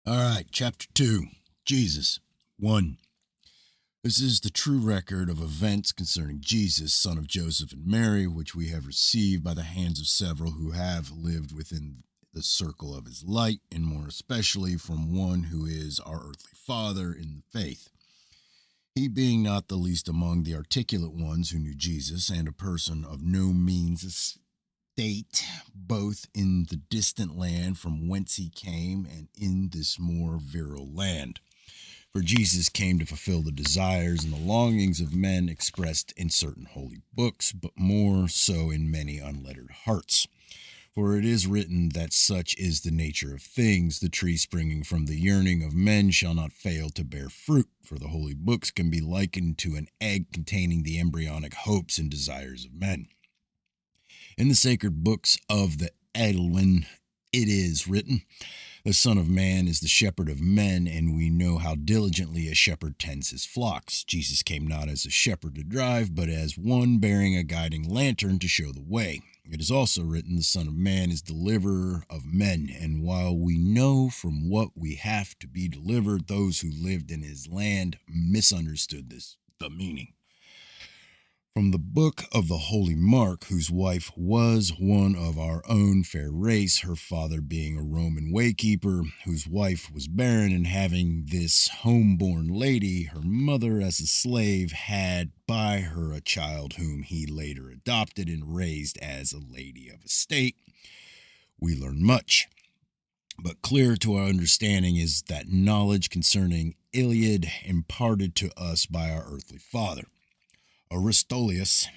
All right, chapter 2, Jesus. 1. This is the true record of events concerning Jesus, son of Joseph and Mary, which we have received by the hands of several who have lived within the circle of his light, and more especially from one who is our earthly father in the faith. He being not the least among the articulate ones who knew Jesus, and a person of no means estate, both in the distant land from whence he came and in this more virile land. For Jesus came to fulfill the desires and the longings of men expressed in certain holy books, but more so in many unlettered hearts. For it is written that such is the nature of things, the tree springing from the yearning of men shall not fail to bear fruit, for the holy books can be likened to an egg containing the embryonic hopes and desires of men. In the sacred books of the Edelwin, it is written, the Son of Man is the shepherd of men, and we know how diligently a shepherd tends his flocks. Jesus came not as a shepherd to drive, but as one bearing a guiding lantern to show the way. It is also written, the Son of Man is deliverer of men, and while we know from what we have to be delivered, those who lived in his land misunderstood the meaning. From the book of the Holy Mark, whose wife was one of our own fair race, her father being a Roman waykeeper, whose wife was barren, and having this home-born lady, her mother as a slave, had by her a child whom he later adopted and raised as a lady of estate. We learn much. But clear to our understanding is that knowledge concerning Iliad imparted to us by our earthly father. Aristolus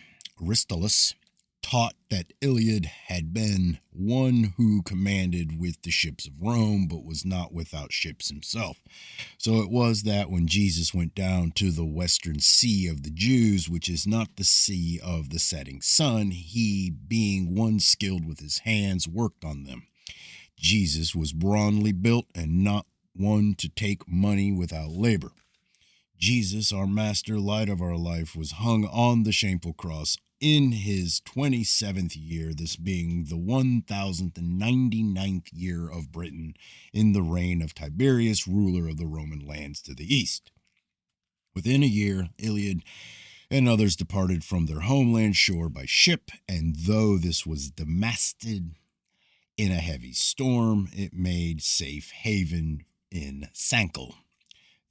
taught that Iliad had been one who commanded with the ships of Rome, but was not without ships himself. So it was that when Jesus went down to the western sea of the Jews, which is not the sea of the setting sun, he, being one skilled with his hands, worked on them. Jesus was brawny built and not one to take money without labor. Jesus, our master, light of our life, was hung on the shameful cross in his 27th year, this being the 1099th year of Britain in the reign of Tiberius, ruler of the Roman lands to the east. Within a year, Iliad and others departed from their homeland shore by ship, and though this was demasted in a heavy storm, it made safe haven in Sankel.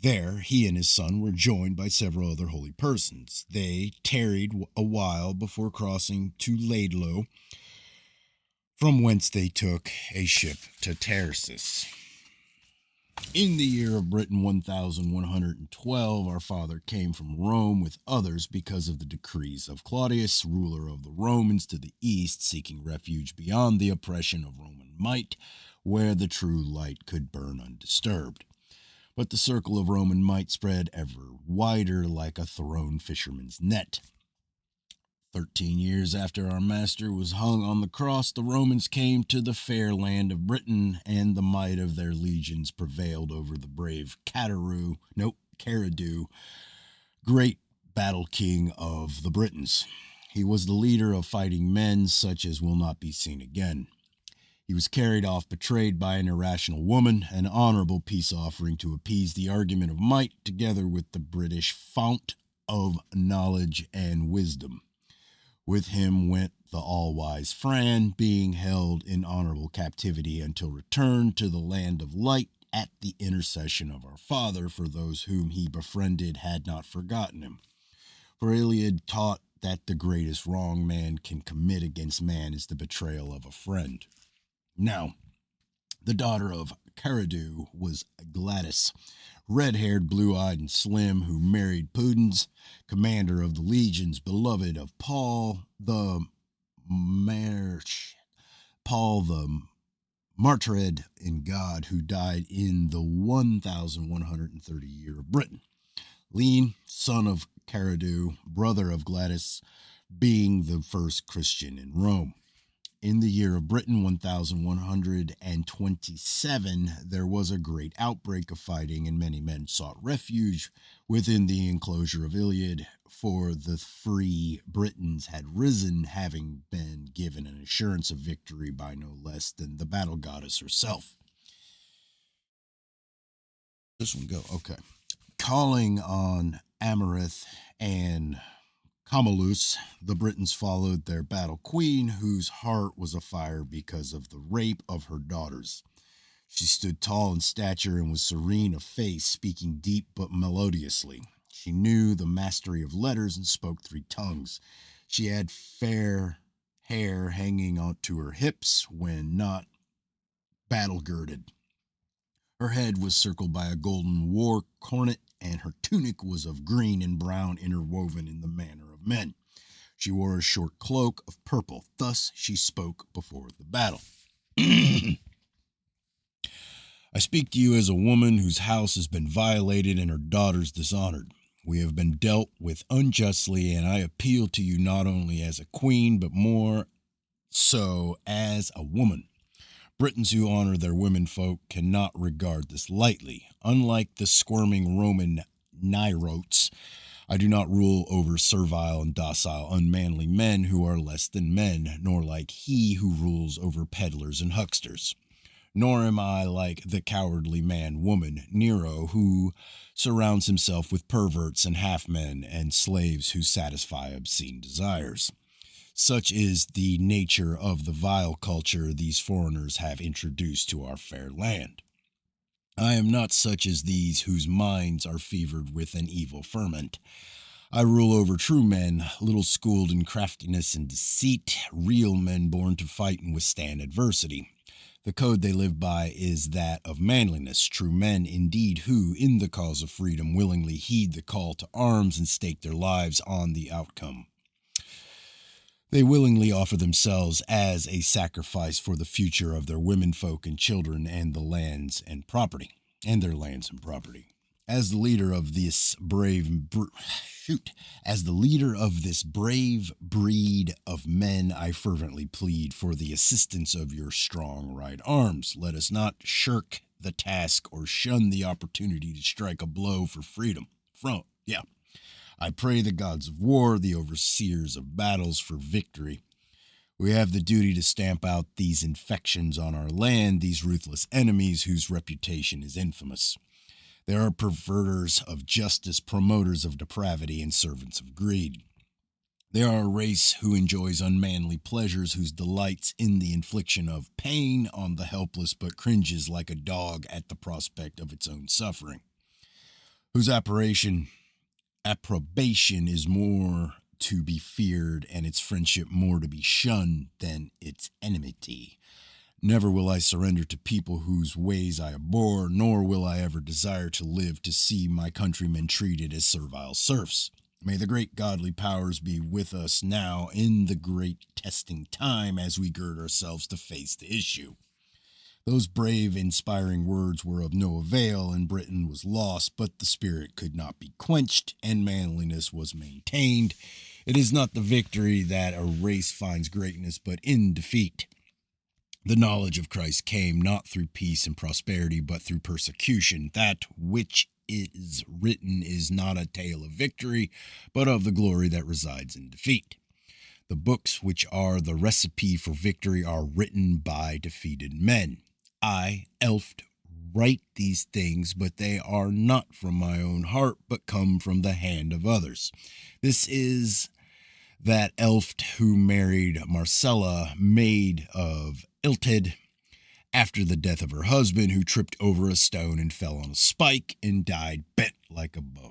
There, he and his son were joined by several other holy persons. They tarried a while before crossing to Laidlow, from whence they took a ship to Tarsus. In the year of Britain 1112, our father came from Rome with others because of the decrees of Claudius, ruler of the Romans to the east, seeking refuge beyond the oppression of Roman might, where the true light could burn undisturbed. But the circle of Roman might spread ever wider like a thrown fisherman's net. 13 years after our master was hung on the cross, the Romans came to the fair land of Britain, and the might of their legions prevailed over the brave Caradu, great battle king of the Britons. He was the leader of fighting men such as will not be seen again. He was carried off betrayed by an irrational woman, an honorable peace offering to appease the argument of might, together with the British fount of knowledge and wisdom. With him went the all-wise Fran, being held in honorable captivity until returned to the land of light at the intercession of our father, for those whom he befriended had not forgotten him. For Iliad taught that the greatest wrong man can commit against man is the betrayal of a friend. Now, the daughter of Caradu was Gladys, red-haired, blue-eyed, and slim, who married Pudens, commander of the legions, beloved of Paul the martyred in God, who died in the 1130 year of Britain. Lean, son of Caradu, brother of Gladys, being the first Christian in Rome. In the year of Britain 1127, there was a great outbreak of fighting, and many men sought refuge within the enclosure of Iliad, for the free Britons had risen, having been given an assurance of victory by no less than the battle goddess herself. This one go. Okay. Calling on Amarith and Camalus, the Britons followed their battle queen, whose heart was afire because of the rape of her daughters. She stood tall in stature and was serene of face, speaking deep but melodiously. She knew the mastery of letters and spoke 3 tongues. She had fair hair hanging onto her hips when not battle girded. Her head was circled by a golden war coronet, and her tunic was of green and brown interwoven in the manner of men. She wore a short cloak of purple. Thus she spoke before the battle. I speak to you as a woman whose house has been violated and her daughters dishonored. We have been dealt with unjustly, and I appeal to you not only as a queen, but more so as a woman. Britons who honor their womenfolk cannot regard this lightly. Unlike the squirming Roman Nirotes, I do not rule over servile and docile, unmanly men who are less than men, nor like he who rules over peddlers and hucksters. Nor am I like the cowardly man-woman, Nero, who surrounds himself with perverts and half-men and slaves who satisfy obscene desires. Such is the nature of the vile culture these foreigners have introduced to our fair land. I am not such as these whose minds are fevered with an evil ferment. I rule over true men, little schooled in craftiness and deceit, real men born to fight and withstand adversity. The code they live by is that of manliness, true men indeed who, in the cause of freedom, willingly heed the call to arms and stake their lives on the outcome. They willingly offer themselves as a sacrifice for the future of their womenfolk and children and the lands and property, and their lands and property. As the leader of this brave breed of men, I fervently plead for the assistance of your strong right arms. Let us not shirk the task or shun the opportunity to strike a blow for freedom. I pray the gods of war, the overseers of battles, for victory. We have the duty to stamp out these infections on our land, these ruthless enemies whose reputation is infamous. They are perverters of justice, promoters of depravity, and servants of greed. They are a race who enjoys unmanly pleasures, whose delights in the infliction of pain on the helpless, but cringes like a dog at the prospect of its own suffering, whose approbation is more to be feared and its friendship more to be shunned than its enmity. Never will I surrender to people whose ways I abhor, nor will I ever desire to live to see my countrymen treated as servile serfs. May the great godly powers be with us now in the great testing time as we gird ourselves to face the issue. Those brave, inspiring words were of no avail, and Britain was lost, but the spirit could not be quenched, and manliness was maintained. It is not the victory that a race finds greatness, but in defeat. The knowledge of Christ came not through peace and prosperity, but through persecution. That which is written is not a tale of victory, but of the glory that resides in defeat. The books which are the recipe for victory are written by defeated men. I, Elft, write these things, but they are not from my own heart, but come from the hand of others. This is that Elft who married Marcella, maid of Iltid, after the death of her husband, who tripped over a stone and fell on a spike and died bent like a bow.